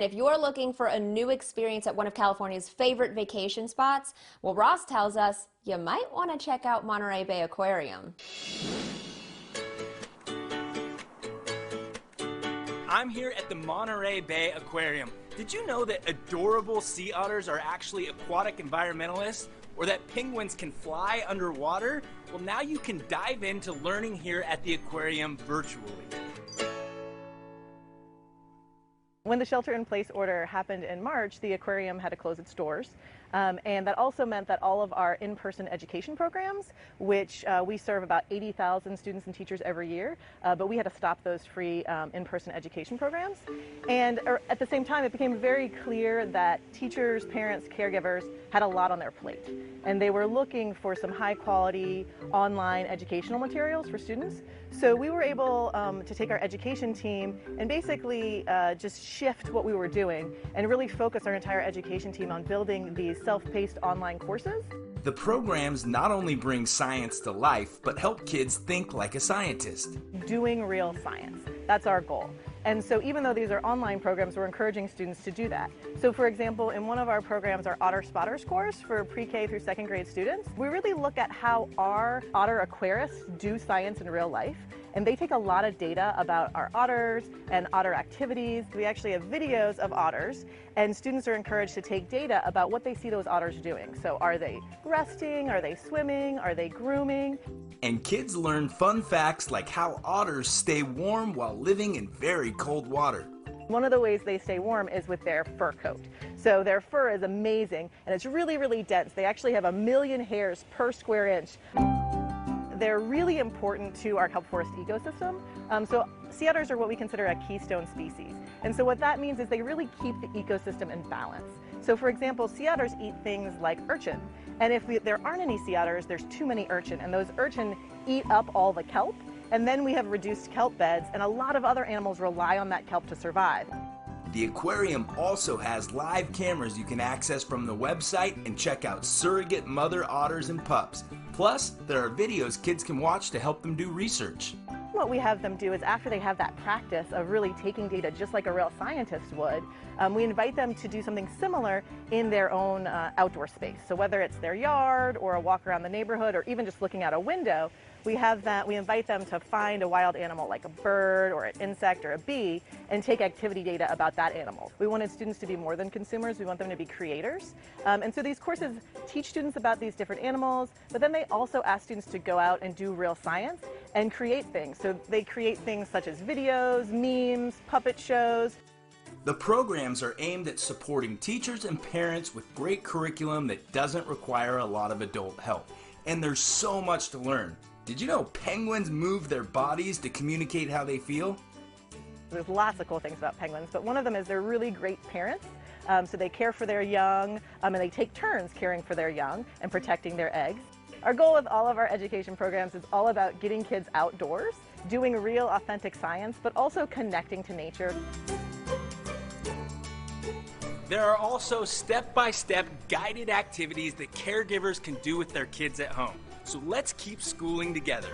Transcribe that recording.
If you're looking for a new experience at one of California's favorite vacation spots, well, Ross tells us you might want to check out Monterey Bay Aquarium. I'm here at the Monterey Bay Aquarium. Did you know that adorable sea otters are actually aquatic environmentalists? Or that penguins can fly underwater? Well, now you can dive into learning here at the aquarium virtually. When the shelter-in-place order happened in March, the aquarium had to close its doors. And that also meant that all of our in-person education programs, which we serve about 80,000 students and teachers every year, but we had to stop those free in-person education programs. And at the same time, it became very clear that teachers, parents, caregivers had a lot on their plate. And they were looking for some high-quality online educational materials for students. So we were able to take our education team and basically just shift what we were doing and really focus our entire education team on building these self-paced online courses. The programs not only bring science to life, but help kids think like a scientist. Doing real science. That's our goal. And so even though these are online programs, we're encouraging students to do that. So for example, in one of our programs, our Otter Spotters course for pre-K through second grade students, we really look at how our otter aquarists do science in real life. And they take a lot of data about our otters and otter activities. We actually have videos of otters, and students are encouraged to take data about what they see those otters doing. So are they resting? Are they swimming? Are they grooming? And kids learn fun facts like how otters stay warm while living in very cold water. One of the ways they stay warm is with their fur coat. So their fur is amazing, and it's really, really dense. They actually have 1 million hairs per square inch. They're really important to our kelp forest ecosystem. So sea otters are what we consider a keystone species. And so what that means is they really keep the ecosystem in balance. So for example, sea otters eat things like urchin. And if there aren't any sea otters, there's too many urchin. And those urchin eat up all the kelp. And then we have reduced kelp beds, and a lot of other animals rely on that kelp to survive. The aquarium also has live cameras you can access from the website and check out surrogate mother otters and pups. Plus, there are videos kids can watch to help them do research. What we have them do is after they have that practice of really taking data just like a real scientist would, we invite them to do something similar in their own outdoor space. So whether it's their yard or a walk around the neighborhood or even just looking out a window, we invite them to find a wild animal like a bird or an insect or a bee and take activity data about that animal. We wanted students to be more than consumers, we want them to be creators. And so these courses teach students about these different animals, but then they also ask students to go out and do real science and create things. So they create things such as videos, memes, puppet shows. The programs are aimed at supporting teachers and parents with great curriculum that doesn't require a lot of adult help. And there's so much to learn. Did you know penguins move their bodies to communicate how they feel? There's lots of cool things about penguins, but one of them is they're really great parents. So they care for their young, and they take turns caring for their young and protecting their eggs. Our goal with all of our education programs is all about getting kids outdoors, doing real authentic science, but also connecting to nature. There are also step-by-step guided activities that caregivers can do with their kids at home. So let's keep schooling together.